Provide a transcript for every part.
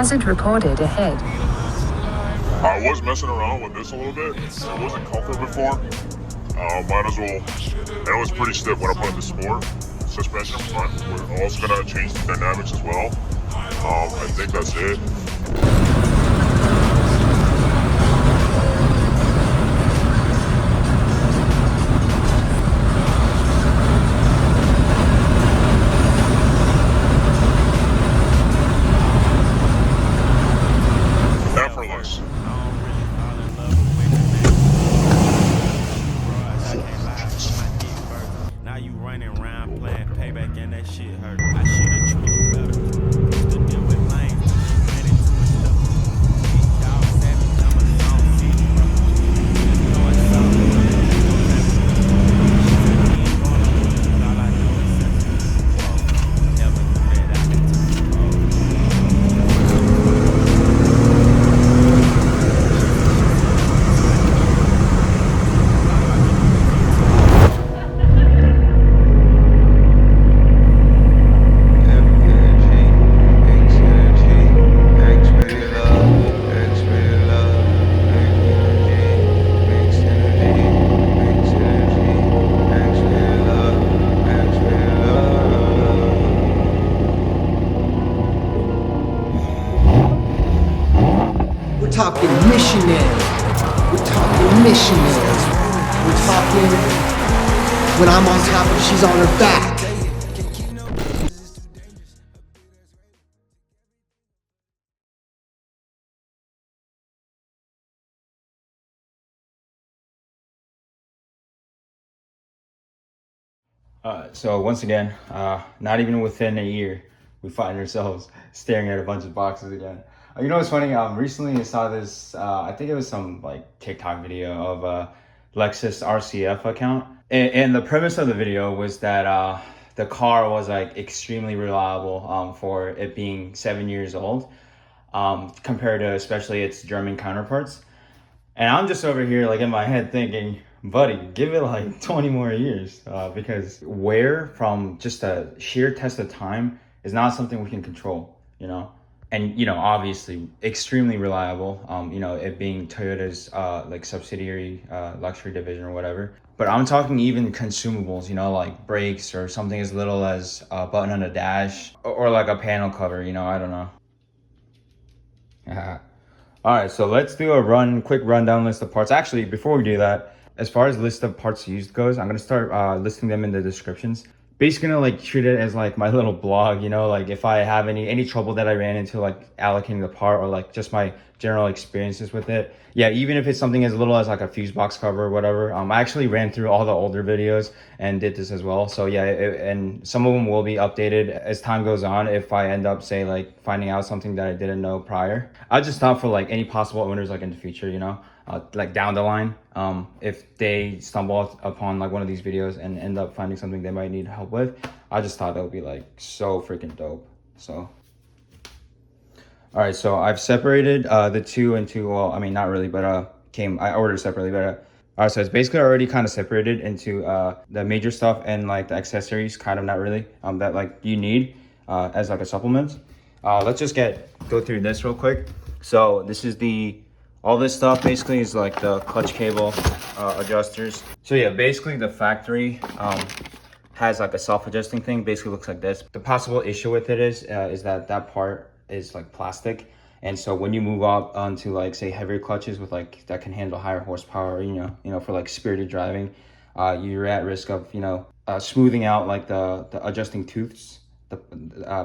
Hazard reported ahead. I was messing around with this a little bit. It wasn't comfort before. Might as well. And it was pretty stiff when I put in the sport suspension front. We're also gonna change the dynamics as well. I think that's it. Effortless. Now you running around playing payback and that shit hurt. I should have treated you better. Used to deal with lame. Ran into a stuff. Big dog savage. I'm a song city, bro. Just know it's all good. All I do is sense. Never knew that I could take We're talking missionary. We're talking missionary. We're talking when I'm on top and she's on her back. So once again, not even within a year, we find ourselves staring at a bunch of boxes again. You know what's funny? Recently I saw this, I think it was some like TikTok video of a Lexus RCF account. And the premise of the video was that the car was like extremely reliable for it being 7 years old, compared to especially its German counterparts. And I'm just over here like in my head thinking, buddy, give it like 20 more years, because wear from just a sheer test of time is not something we can control, you know? And, you know, obviously extremely reliable, you know, it being Toyota's like subsidiary luxury division or whatever. But I'm talking even consumables, you know, like brakes or something as little as a button on a dash or like a panel cover, you know, I don't know. All right, so let's do a quick rundown list of parts. Actually, before we do that, as far as list of parts used goes, I'm gonna start listing them in the descriptions. Basically gonna like treat it as like my little blog, you know, like if I have any trouble that I ran into like allocating the part or like just my general experiences with it. Yeah, even if it's something as little as like a fuse box cover or whatever. I actually ran through all the older videos and did this as well. So yeah, and some of them will be updated as time goes on if I end up say like finding out something that I didn't know prior. I just thought for like any possible owners like in the future, you know, like down the line, if they stumble upon like one of these videos and end up finding something they might need help with, I just thought that would be like so freaking dope. So all right, so I've separated the two into, well, I mean not really, but I ordered separately, but all right, so it's basically already kind of separated into the major stuff and like the accessories, kind of not really, that like you need as like a supplement. Let's just go through this real quick. So this is all this stuff basically is like the clutch cable adjusters. So yeah, basically the factory has like a self-adjusting thing, basically looks like this. The possible issue with it is that part is like plastic, and so when you move up onto like say heavier clutches with like that can handle higher horsepower, you know for like spirited driving, you're at risk of smoothing out like the adjusting tooths,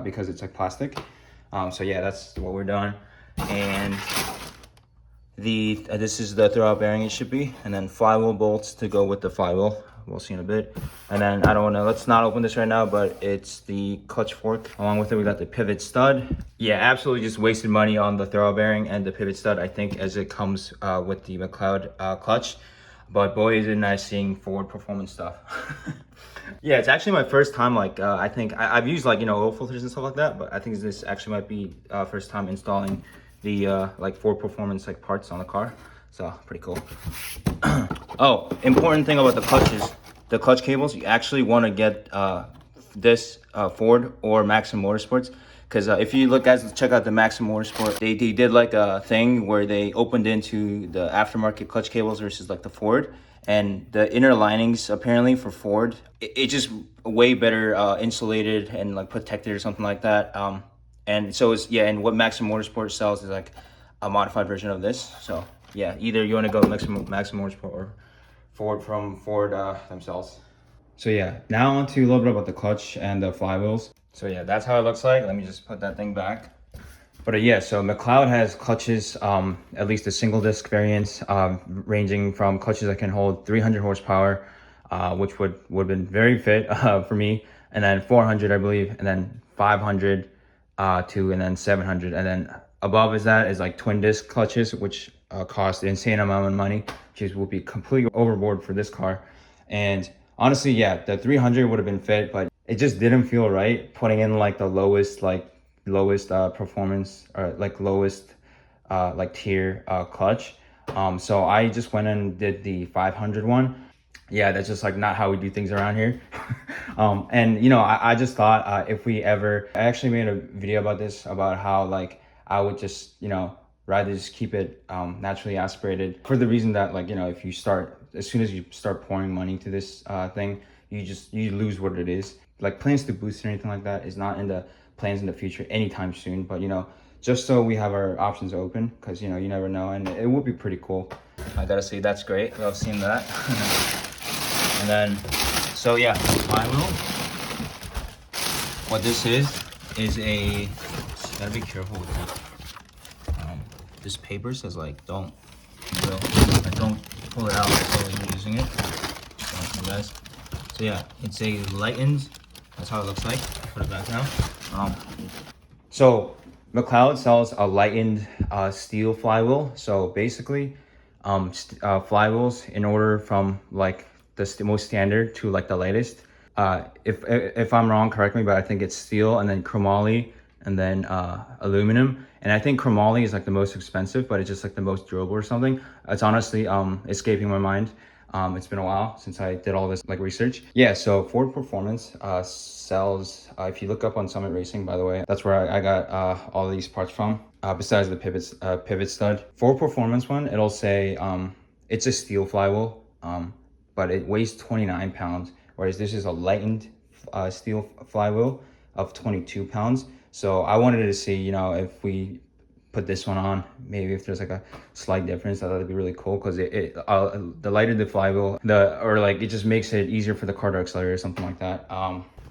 because it's like plastic. So yeah, that's what we're doing. And this is the throwout bearing, it should be, and then flywheel bolts to go with the flywheel. We'll see in a bit. And then let's not open this right now, but it's the clutch fork. Along with it, we got the pivot stud. Yeah, absolutely just wasted money on the throwout bearing and the pivot stud, I think, as it comes with the McLeod clutch. But boy, is it nice seeing forward performance stuff. Yeah, it's actually my first time, like, I think, I've used, like, oil filters and stuff like that, but I think this actually might be first time installing the, like, forward performance, like, parts on the car. So, pretty cool. Oh, important thing about the clutches, the clutch cables, you actually want to get this Ford or Maxim Motorsports, Because if you look, guys, check out the Maxim Motorsport. They did like a thing where they opened into the aftermarket clutch cables versus like the Ford, and the inner linings apparently for Ford, it just way better insulated and like protected or something like that. And so it's, yeah, and what Maxim Motorsport sells is like a modified version of this. So yeah, either you want to go Maxim Motorsport or Ford from Ford themselves. So yeah, now on to a little bit about the clutch and the flywheels. So yeah, that's how it looks like. Let me just put that thing back. But yeah, so McLeod has clutches, at least the single disc variants, ranging from clutches that can hold 300 horsepower, which would have been very fit for me, and then 400, I believe, and then 500 and then 700, and then above is that is like twin disc clutches, which cost an insane amount of money, which will be completely overboard for this car. And honestly, yeah, the 300 would have been fit, but it just didn't feel right putting in like the lowest performance, or like lowest like tier clutch. So I just went and did the 500 one. Yeah, that's just like not how we do things around here. And you know, I just thought if we ever, I actually made a video about this, about how like I would just, you know, rather just keep it naturally aspirated, for the reason that, like, you know, if you start, as soon as you start pouring money to this thing, you lose what it is. Like, plans to boost or anything like that is not in the plans in the future anytime soon, but you know, just so we have our options open, because you know, you never know, and it would be pretty cool. I gotta say, that's great. Love seeing that. And then, so yeah, flywheel. What this is a, gotta be careful with that. This paper says like, don't pull it out while you're using it. So, guys. So yeah, it's a lightened. That's how it looks like. Put it back down. So McLeod sells a lightened steel flywheel. So basically, flywheels, in order from like the most standard to like the latest. If I'm wrong, correct me, but I think it's steel, and then chromoly, and then aluminum. And I think chromoly is like the most expensive, but it's just like the most durable or something. It's honestly escaping my mind. It's been a while since I did all this like research. Yeah, so Ford Performance sells, if you look up on Summit Racing, by the way, that's where I got all these parts from, besides the pivot stud. Ford Performance one, it'll say it's a steel flywheel, but it weighs 29 pounds, whereas this is a lightened steel flywheel of 22 pounds. So I wanted to see, you know, if we put this one on, maybe if there's like a slight difference, that'd be really cool, because the lighter the flywheel, it just makes it easier for the car to accelerate or something like that.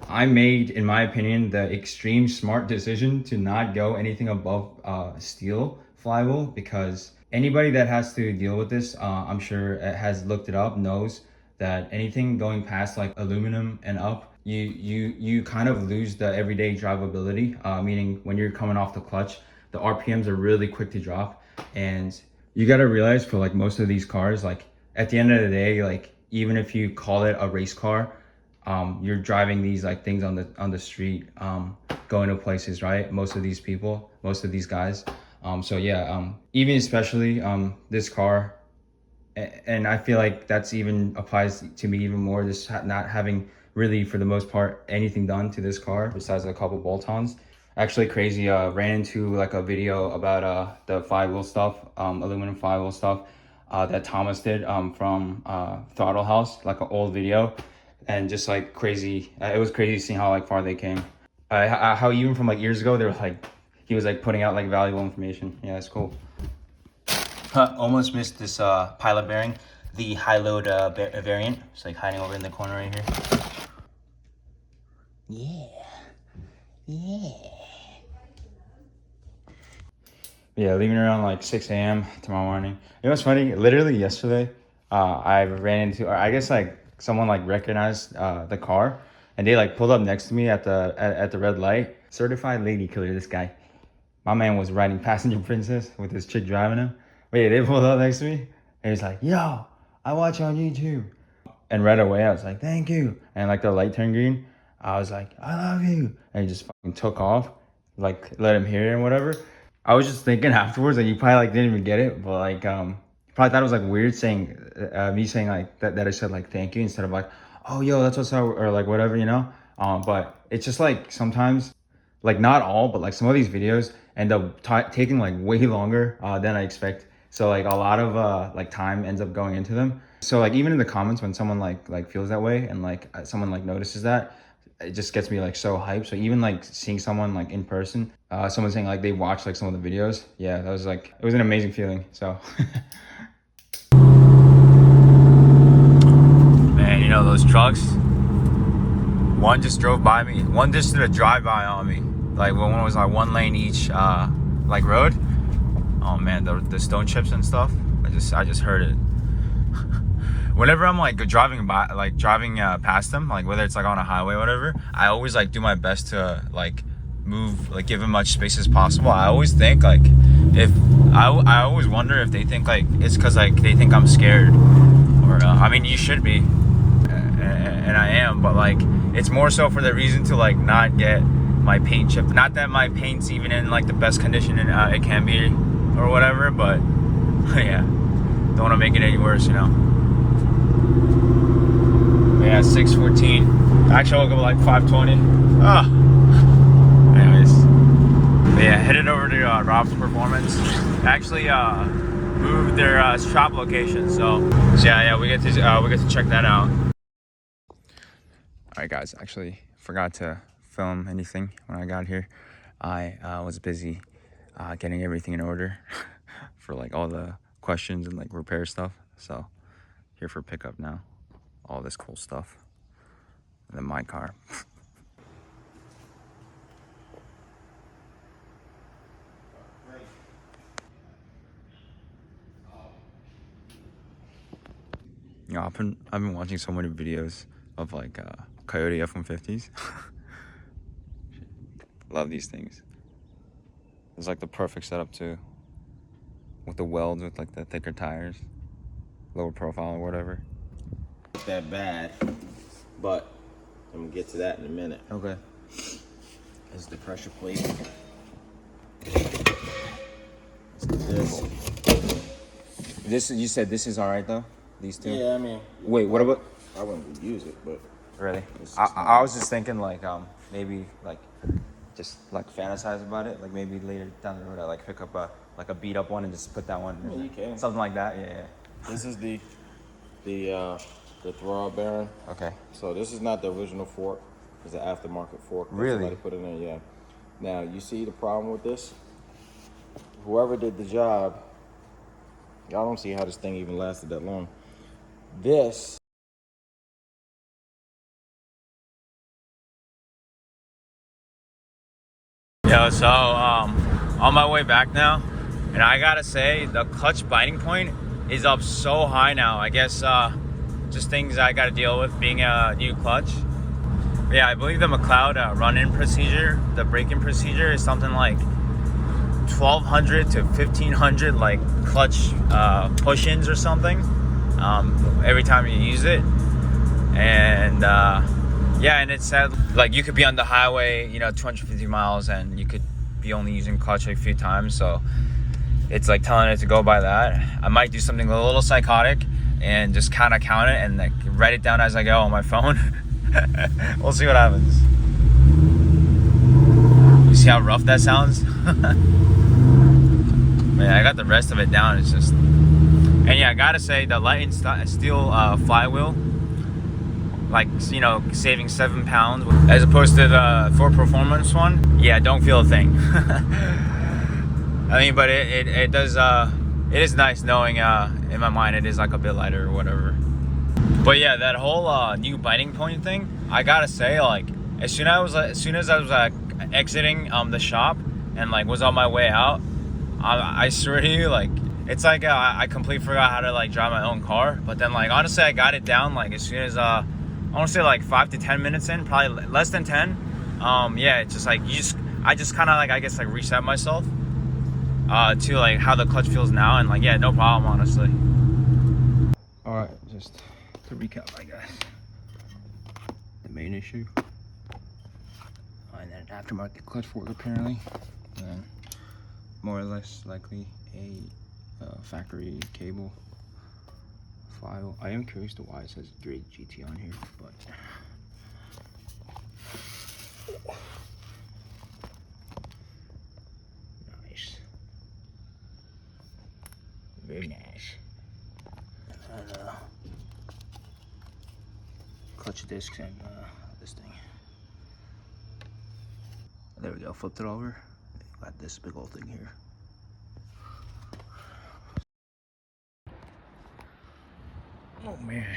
I made, in my opinion, the extreme smart decision to not go anything above steel flywheel, because anybody that has to deal with this, I'm sure has looked it up, knows that anything going past like aluminum and up, you kind of lose the everyday drivability, meaning when you're coming off the clutch, the RPMs are really quick to drop. And you got to realize, for like most of these cars, like at the end of the day, like even if you call it a race car, you're driving these like things on the street, going to places, right? Most of these guys. So yeah, even especially this car, and I feel like that's even applies to me even more, just not having really, for the most part, anything done to this car besides a couple bolt-ons. Actually crazy, ran into like a video about the flywheel stuff, aluminum flywheel stuff that Thomas did from Throttle House, like an old video, and just like crazy. It was crazy seeing how like far they came. How even from like years ago, they were like, he was like putting out like valuable information. Yeah, it's cool. Almost missed this pilot bearing, the high load variant. It's like hiding over in the corner right here. Yeah, leaving around like 6 a.m. tomorrow morning. You know what's funny? Literally yesterday, I ran into, or I guess like someone like recognized the car, and they like pulled up next to me at the red light. Certified lady killer, this guy. My man was riding passenger princess with this chick driving him. But yeah, they pulled up next to me, and he's like, "Yo, I watch you on YouTube." And right away, I was like, "Thank you." And like the light turned green, I was like, "I love you." And he just fucking took off, like let him hear it and whatever. I was just thinking afterwards, like, you probably like didn't even get it, but like probably thought it was like weird saying me saying like that I said like thank you instead of like, "Oh yo, that's what's up," or like whatever, you know. But it's just like sometimes like not all, but like some of these videos end up taking like way longer than I expect. So like a lot of like time ends up going into them. So like even in the comments when someone like feels that way and like someone like notices that, it just gets me like so hyped. So even like seeing someone like in person, someone saying like they watched like some of the videos, yeah, that was like, it was an amazing feeling. So man, you know those trucks, one just drove by me, one just did a drive-by on me, like when one was like one lane each like road. Oh man, the stone chips and stuff, I just heard it. Whenever I'm like driving past them, like whether it's like on a highway or whatever, I always like do my best to like move, like give them much space as possible. I always think like, if I always wonder if they think like it's because like they think I'm scared, or I mean you should be, and I am, but like it's more so for the reason to like not get my paint chipped. Not that my paint's even in like the best condition it can be or whatever, but yeah, don't want to make it any worse, you know. Yeah, 6:14. Actually, I woke up at like 5:20. Anyways, but yeah, headed over to Rob's Performance. Actually, moved their shop location, so yeah, we get to check that out. All right, guys. Actually, forgot to film anything when I got here. I was busy getting everything in order for like all the questions and like repair stuff. So here for pickup now. All this cool stuff. And then my car. You know, I've been watching so many videos of like Coyote F-150s. Love these things. It's like the perfect setup too. With the welds, with like the thicker tires, lower profile or whatever. Not that bad, but I'm gonna get to that in a minute. Okay. This is the pressure plate. Let's do This, you said this is all right though? These two? Yeah, I mean. Wait, what about? I wouldn't use it, but. Really? It's just I was just thinking like maybe like just like fantasize about it, like maybe later down the road I like pick up a beat up one and just put that one. I mean, you can. Something like that. Yeah. This is the throwout bearing. Okay. So this is not the original fork. It's an aftermarket fork. That Really? Somebody put in there, yeah. Now you see the problem with this? Whoever did the job, y'all don't see how this thing even lasted that long. This. Yo, so on my way back now, and I gotta say the clutch biting point is up so high now. I guess just things I gotta deal with being a new clutch. But yeah, I believe the McLeod run-in procedure, the braking procedure, is something like 1,200 to 1,500 like clutch push-ins or something every time you use it. And yeah, and it said like you could be on the highway, you know, 250 miles, and you could be only using clutch like a few times. So it's like telling it to go by that. I might do something a little psychotic and just kind of count it and like write it down as I go on my phone. We'll see what happens. You see how rough that sounds? Man, I got the rest of it down. It's just, and yeah, I gotta say the light steel flywheel, like, you know, saving 7 pounds as opposed to the Ford Performance one. Yeah, don't feel a thing. I mean, but it does. It is nice knowing in my mind it is like a bit lighter or whatever. But yeah, that whole new biting point thing, I gotta say, like as soon as I was exiting the shop and like was on my way out, I swear to you, like it's like I completely forgot how to like drive my own car. But then like honestly, I got it down like as soon as I want to say like 5 to 10 minutes in, probably less than 10. Yeah, it's just like I just kind of like, I guess, like reset myself to like how the clutch feels now, and like, yeah, no problem, honestly. All right, just to recap, I guess the main issue, and then an aftermarket clutch fork apparently, and then more or less likely a factory cable. File. I am curious to why it says Drake GT on here, but Very nice. And clutch discs and this thing. There we go, flipped it over. Got this big old thing here. Oh man,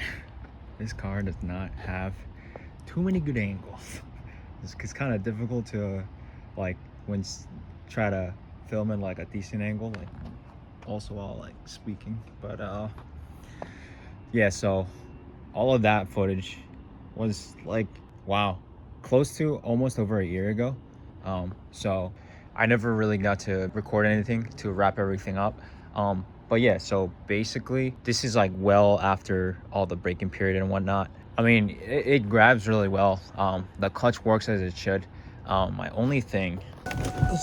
this car does not have too many good angles. It's kind of difficult to like try to film in like a decent angle, like also while like speaking. But yeah, so all of that footage was like, wow, close to almost over a year ago. So I never really got to record anything to wrap everything up. But yeah, so basically this is like well after all the braking period and whatnot. I mean, it grabs really well. The clutch works as it should. My only thing,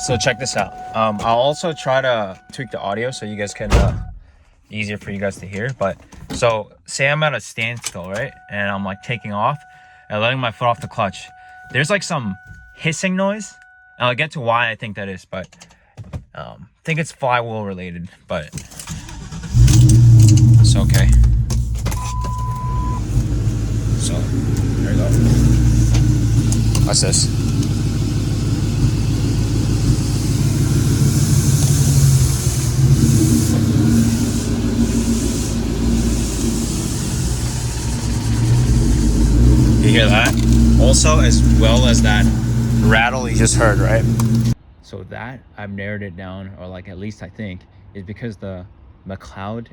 so check this out. I'll also try to tweak the audio so you guys can, easier for you guys to hear. But so say I'm at a standstill, right? And I'm like taking off and letting my foot off the clutch. There's like some hissing noise. And I'll get to why I think that is, but I think it's flywheel related, but it's okay. So there you go. What's this? You hear that? Also, as well as that rattle you just heard, right? So that I've narrowed it down, or like at least I think, is because the McLeod,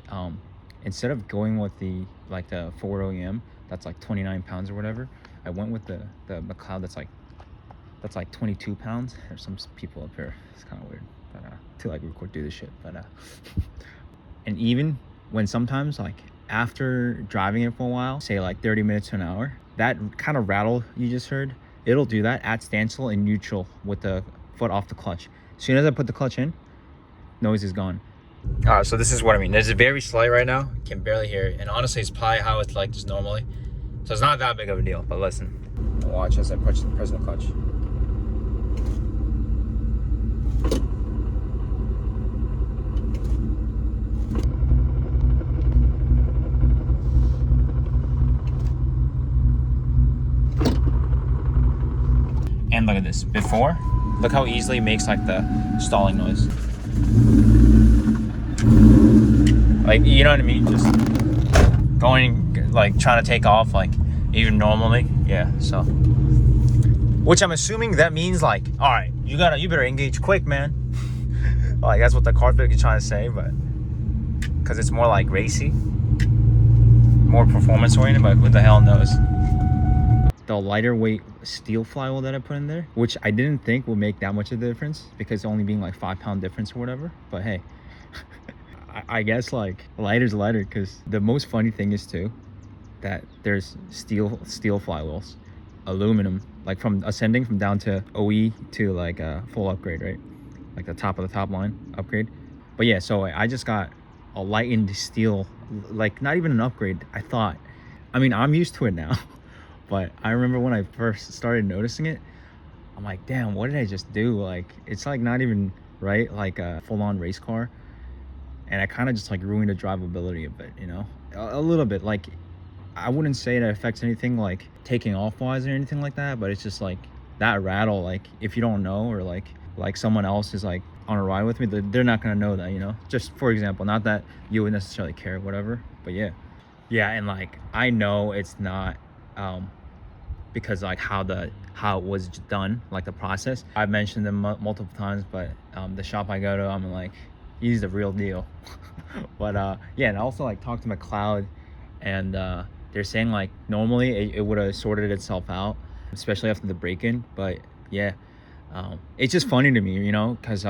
instead of going with the like the Ford OEM that's like 29 pounds or whatever, I went with the McLeod that's like 22 pounds. There's some people up here, it's kind of weird, but to like do this shit. But and even when sometimes like after driving it for a while, say like 30 minutes to an hour, that kind of rattle you just heard, it'll do that at standstill and neutral with the foot off the clutch. As soon as I put the clutch in, noise is gone. All right, so this is what I mean. There's a very slight right now. You can barely hear it. And honestly, it's probably how it's like just normally. So it's not that big of a deal, but listen. Watch as I press the clutch. And look at this. Before, look how easily it makes like the stalling noise. Like, you know what I mean? Just going, like trying to take off, like even normally. Yeah, so. Which I'm assuming that means like, all right, you better engage quick, man. Like that's what the Cartpick is trying to say, but because it's more like racy, more performance oriented, but who the hell knows? The lighter weight steel flywheel that I put in there, which I didn't think would make that much of a difference because only being like 5 pound difference or whatever, but hey. I guess like lighter's lighter, because the most funny thing is too that there's steel flywheels, aluminum, like from ascending from down to OE to like a full upgrade, right? Like the top of the top line upgrade. But yeah, so I just got a lightened steel, like not even an upgrade. I thought, I mean, I'm used to it now, but I remember when I first started noticing it, I'm like, damn, what did I just do? Like, it's like not even right, like a full-on race car. And I kind of just like ruined the drivability a bit, you know, a little bit. Like, I wouldn't say it affects anything like taking off wise or anything like that, but it's just like that rattle, like if you don't know, or like someone else is like on a ride with me, they're not gonna know that, you know, just for example, not that you would necessarily care, whatever, but yeah. And like, I know it's not because like how it was done, like the process. I've mentioned them multiple times, but the shop I go to, I'm like, he's the real deal. But yeah, and I also like talked to McLeod, and they're saying like normally it would have sorted itself out, especially after the break-in. But yeah, it's just funny to me, you know, because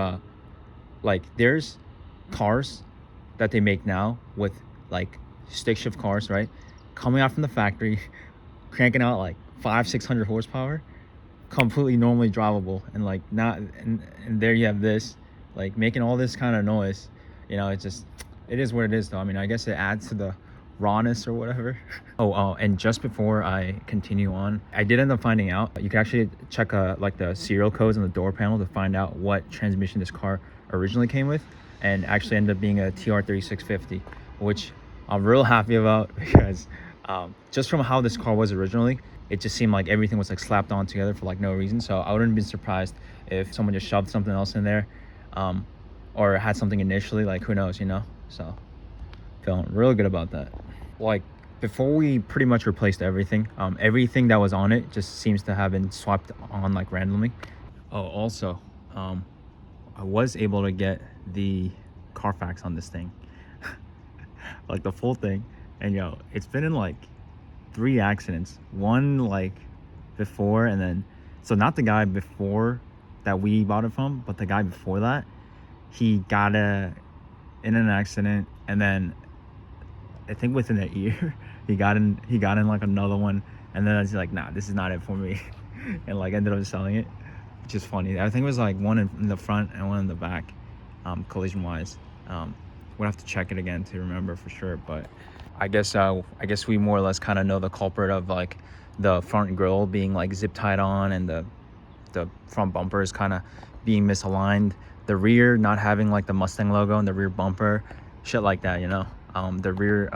like there's cars that they make now with like stick shift cars, right, coming out from the factory, cranking out like 500-600 horsepower, completely normally drivable, and like not, and there you have this like making all this kind of noise, you know. It is what it is though. I mean, I guess it adds to the rawness or whatever. Oh, and just before I continue on, I did end up finding out you can actually check like the serial codes on the door panel to find out what transmission this car originally came with. and actually ended up being a TR3650, which I'm real happy about because just from how this car was originally, it just seemed like everything was like slapped on together for like no reason. So I wouldn't have been surprised if someone just shoved something else in there, or had something initially, like who knows, you know? So feeling real good about that. Like before we pretty much replaced everything, everything that was on it just seems to have been swapped on like randomly. Oh, also, I was able to get the Carfax on this thing, like the full thing, and yo, it's been in like 3 accidents. One like before, and then so not the guy before that we bought it from, but the guy before that, he got in an accident, and then I think within a year he got in like another one, and then I was like, nah, this is not it for me, and like ended up selling it, which is funny. I think it was like one in the front and one in the back, collision wise. We'll have to check it again to remember for sure, but I guess we more or less kind of know the culprit of like the front grille being like zip tied on, and the front bumper is kind of being misaligned, the rear not having like the Mustang logo on the rear bumper, shit like that, you know. The rear,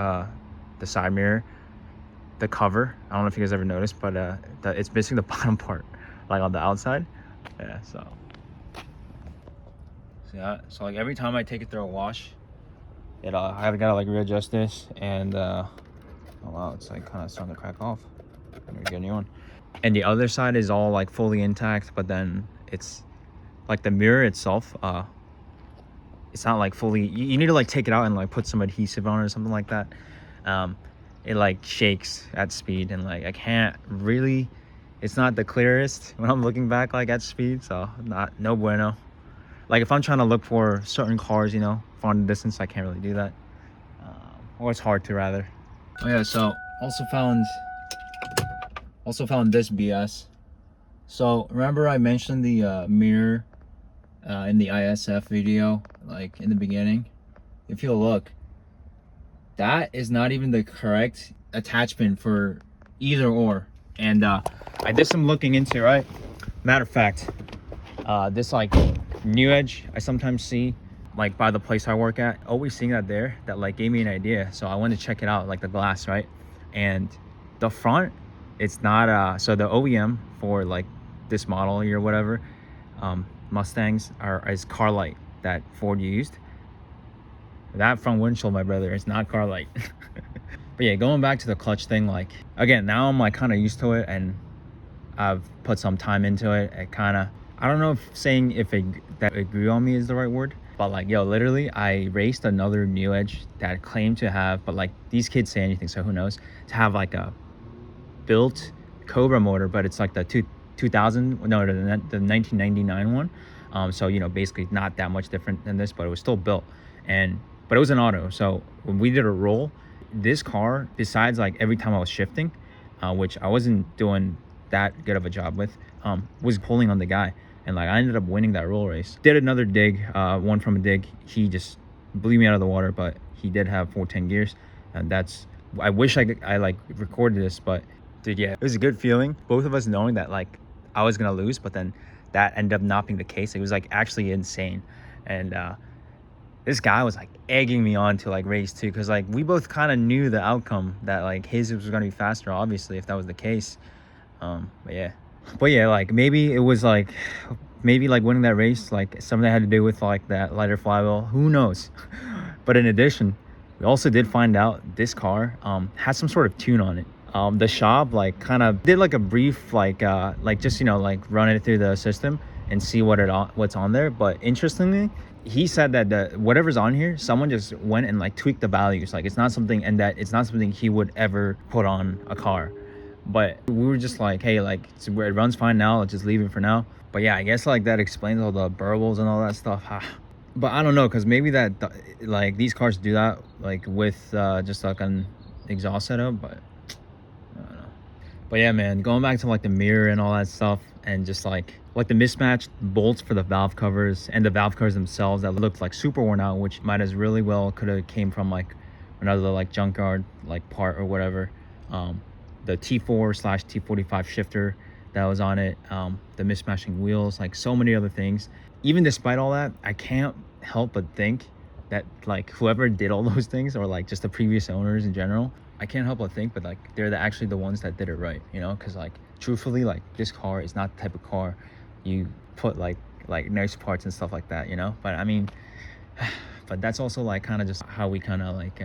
the side mirror, the cover, I don't know if you guys ever noticed, but it's missing the bottom part, like on the outside. Yeah, so yeah, so like every time I take it through a wash, I've got to like readjust this, and oh wow, it's like kind of starting to crack off. I'm gonna get a new one. And the other side is all like fully intact, but then it's like the mirror itself, it's not like fully, you need to like take it out and like put some adhesive on it or something like that. It like shakes at speed, and like I can't really, it's not the clearest when I'm looking back like at speed, so no bueno. Like if I'm trying to look for certain cars, you know, far in the distance, I can't really do that, or it's hard to rather. Oh yeah, so also found this BS. So remember I mentioned the mirror in the ISF video, like in the beginning? If you look, that is not even the correct attachment for either or. And I did some looking into, right? Matter of fact, this like new edge I sometimes see like by the place I work at, always seeing that there, that like gave me an idea. So I wanted to check it out, like the glass, right? And the front, it's not so the OEM for like this model or whatever, Mustangs is Carlite that Ford used. That front windshield, my brother, it's not Carlite. But yeah, going back to the clutch thing, like again, now I'm like kind of used to it, and I've put some time into it. It kind of, I don't know if saying that it grew on me is the right word, but like yo, literally I raced another new edge that claimed to have, but like these kids say anything, so who knows, to have like a built Cobra motor, but it's like the 1999 one. So you know, basically not that much different than this, but it was still built, but it was an auto. So when we did a roll, this car, besides like every time I was shifting, which I wasn't doing that good of a job with, was pulling on the guy, and like I ended up winning that roll race. Did another dig, one from a dig, he just blew me out of the water, but he did have 410 gears, and that's, I wish I like recorded this, but dude, yeah, it was a good feeling, both of us knowing that like I was gonna lose, but then that ended up not being the case. It was like actually insane. And this guy was like egging me on to like race too, because like we both kind of knew the outcome, that like his was gonna be faster, obviously, if that was the case. But yeah, like maybe it was like, maybe like winning that race, like something that had to do with like that lighter flywheel, who knows. But in addition, we also did find out this car has some sort of tune on it. The shop like kind of did like a brief like just, you know, like run it through the system and see what's on there. But interestingly, he said that whatever's on here, someone just went and like tweaked the values. Like it's not something, and that it's not something he would ever put on a car. But we were just like, hey, like it runs fine now, let's just leave it for now. But yeah, I guess like that explains all the burbles and all that stuff. But I don't know, because maybe that like these cars do that like with just like an exhaust setup, but I don't know. But yeah, man, going back to like the mirror and all that stuff, and just like the mismatched bolts for the valve covers, and the valve covers themselves that looked like super worn out, which might as really well could have came from like another like junkyard like part or whatever. The T4/T45 shifter that was on it, the mismatching wheels, like so many other things. Even despite all that, I can't help but think that like whoever did all those things, or like just the previous owners in general, I can't help but think, but like they're actually the ones that did it right, you know? Because like truthfully, like this car is not the type of car you put like nice parts and stuff like that, you know? But I mean, but that's also like kind of just how we kind of like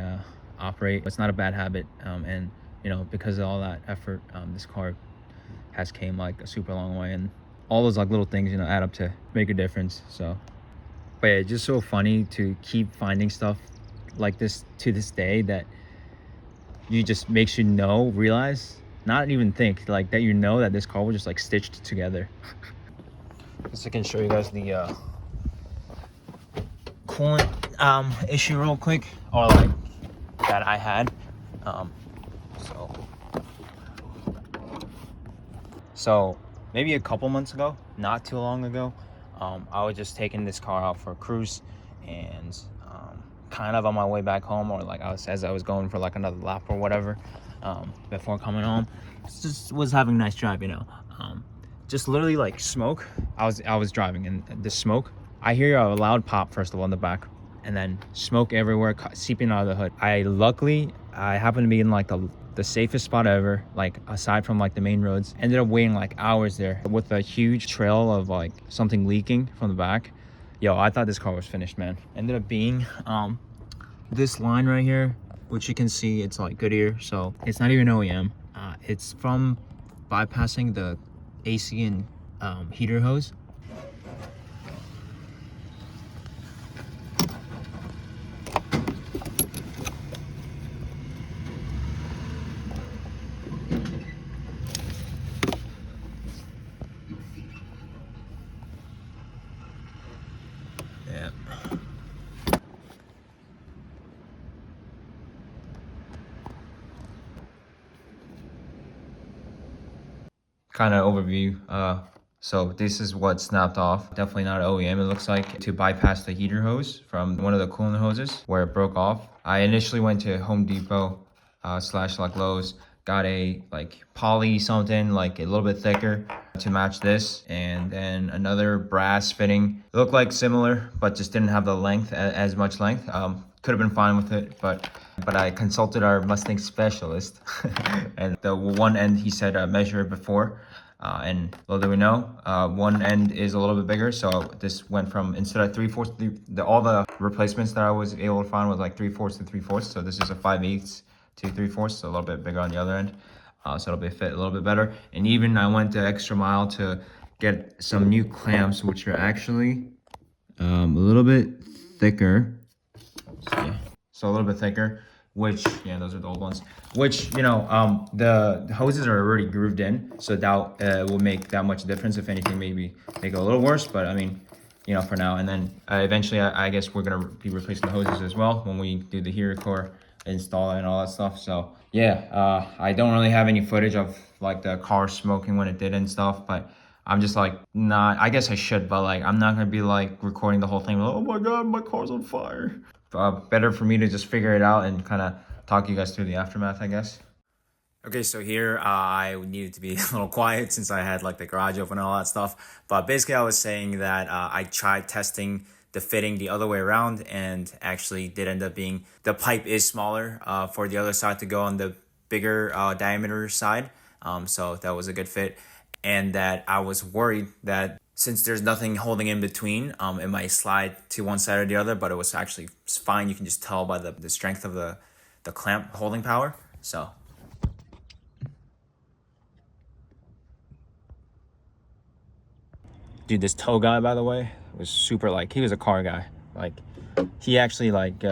operate. It's not a bad habit, and you know, because of all that effort, this car has came like a super long way, and all those like little things, you know, add up to make a difference. So but yeah, it's just so funny to keep finding stuff like this to this day that you just makes you realize, not even think, like that, you know, that this car was just like stitched together. Just I can show you guys the coolant issue real quick, or like that I had. So maybe a couple months ago, not too long ago, I was just taking this car out for a cruise, and kind of on my way back home, or like as I was going for like another lap or whatever, before coming home, just was having a nice drive, you know. Just literally like smoke. I was driving, and the smoke, I hear a loud pop first of all in the back, and then smoke everywhere seeping out of the hood. I happened to be in like the safest spot ever, like aside from like the main roads. Ended up waiting like hours there with a huge trail of like something leaking from the back. Yo, I thought this car was finished, man. Ended up being this line right here, which you can see it's like Goodyear, so it's not even OEM. It's from bypassing the AC and heater hose. Kind of overview. So this is what snapped off. Definitely not OEM, it looks like, to bypass the heater hose from one of the coolant hoses where it broke off. I initially went to Home Depot slash like Lowe's, got a like poly something like a little bit thicker to match this, and then another brass fitting. It looked like similar, but just didn't have the length, as much length. Could have been fine with it, but I consulted our Mustang specialist, and the one end he said measure it before, and little do we know, one end is a little bit bigger, so this went from, instead of 3/4, all the replacements that I was able to find was like 3/4 to 3/4, so this is a 5/8 to 3/4, so a little bit bigger on the other end, so it'll be fit a little bit better. And even I went the extra mile to get some new clamps, which are actually a little bit thicker. So a little bit thicker, which, yeah, those are the old ones, which, you know, the hoses are already grooved in, so that will make that much difference. If anything, maybe make it a little worse, but I mean, you know, for now. And then eventually I guess we're gonna be replacing the hoses as well when we do the heater core install and all that stuff. So yeah, I don't really have any footage of like the car smoking when it did and stuff, but I'm just like, not, I guess I should, but like I'm not gonna be like recording the whole thing like, oh my god, my car's on fire. Better for me to just figure it out and kind of talk you guys through the aftermath, I guess. Okay, so here I needed to be a little quiet since I had like the garage open and all that stuff. But basically I was saying that I tried testing the fitting the other way around, and actually did end up being, the pipe is smaller for the other side to go on the bigger diameter side. So that was a good fit. And that I was worried that since there's nothing holding in between, it might slide to one side or the other, but it was actually fine. You can just tell by the strength of the clamp holding power. So dude, this tow guy, by the way, was super, like, he was a car guy. Like, he actually like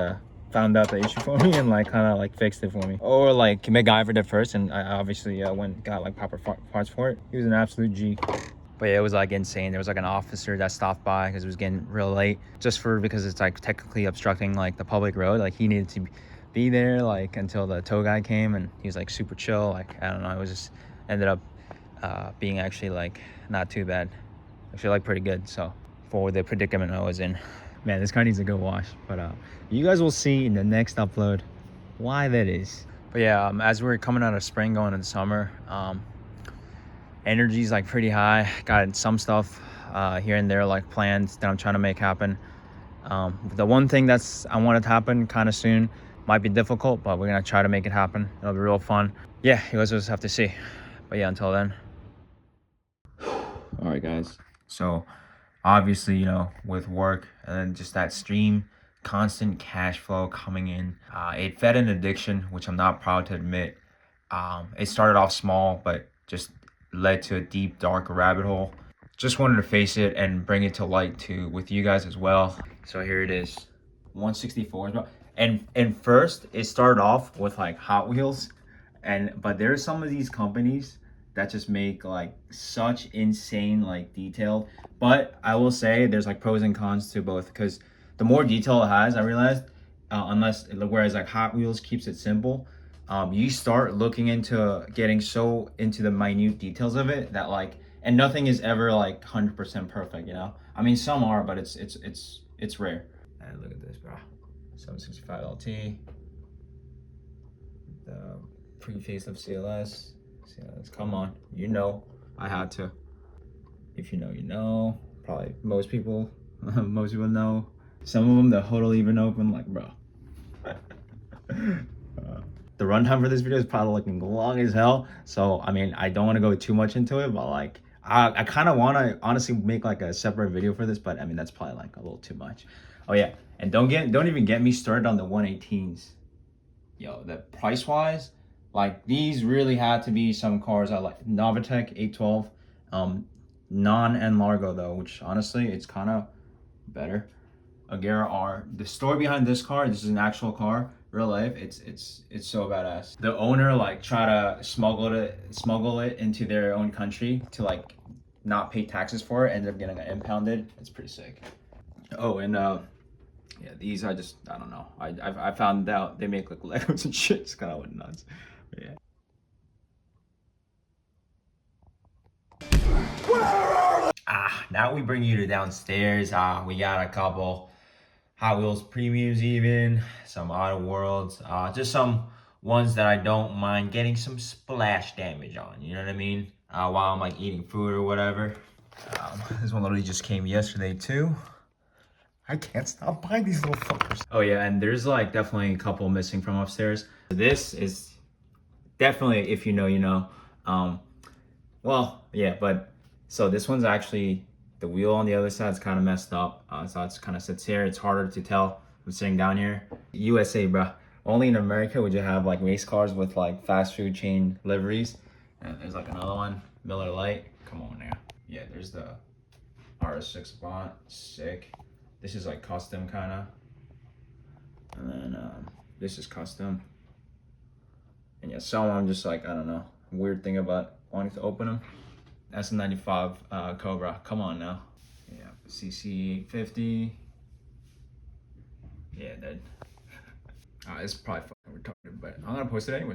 found out the issue for me and like kind of like fixed it for me, or like MacGyvered it first, and I obviously went and got like proper parts for it. He was an absolute G. But yeah, it was like insane. There was like an officer that stopped by because it was getting real late, because it's like technically obstructing like the public road. Like he needed to be there like until the tow guy came, and he was like super chill. Like, I don't know, it was just ended up being actually like not too bad, actually like pretty good. So for the predicament I was in, man, this car needs a good wash. But you guys will see in the next upload why that is. But yeah, as we're coming out of spring going into summer, energy's like pretty high. Got some stuff here and there like planned that I'm trying to make happen. The one thing I wanted to happen kind of soon might be difficult, but we're gonna try to make it happen. It'll be real fun. Yeah, you guys just have to see. But yeah, until then. All right, guys. So obviously, you know, with work and then just that stream, constant cash flow coming in, it fed an addiction, which I'm not proud to admit. It started off small, but just led to a deep, dark rabbit hole. Just wanted to face it and bring it to light with you guys as well. So here it is, 164. And first it started off with like Hot Wheels, but there's some of these companies that just make like such insane like detail. But I will say there's like pros and cons to both, because the more detail it has, I realized, whereas like Hot Wheels keeps it simple, you start looking into getting so into the minute details of it that like, and nothing is ever like 100% perfect, you know. I mean, some are, but it's rare. And look at this, bro. 765 LT, the pre-facelift CLS. Come on, you know, I had to. If you know, you know. Probably most people know. Some of them, the hood will even open, like, bro. The runtime for this video is probably looking long as hell. So, I mean, I don't want to go too much into it, but like, I kind of want to honestly make like a separate video for this, but I mean, that's probably like a little too much. Oh yeah, and don't even get me started on the 118s. Yo, the price wise, like these really had to be some cars I like. Novatec 812, non Largo though, which honestly it's kind of better. Agera R. The story behind this car, this is an actual car, real life. It's so badass. The owner like try to smuggle it into their own country to like not pay taxes for it, ended up getting it impounded. It's pretty sick. Oh, and yeah, these I don't know. I found out they make like Legos and shit. It's kind of went nuts. But yeah. Now we bring you to downstairs. We got a couple Hot Wheels premiums, even some Auto Worlds, just some ones that I don't mind getting some splash damage on. You know what I mean? While I'm like eating food or whatever. This one literally just came yesterday too. I can't stop buying these little fuckers. Oh yeah, and there's like definitely a couple missing from upstairs. This is definitely, if you know, you know. Well, yeah, but so this one's actually, the wheel on the other side is kind of messed up. So it kind of sits here. It's harder to tell. I'm sitting down here. USA, bro. Only in America would you have like race cars with like fast food chain liveries. And there's like another one, Miller Lite. Come on now. Yeah, there's the RS6 bot. Sick. This is like custom kind of. And then this is custom. And yeah, some I'm just like, I don't know, weird thing about wanting to open them. That's a 95 Cobra. Come on now. Yeah, CC 50. Yeah, that. It's probably fucking retarded, but I'm gonna post it anyways.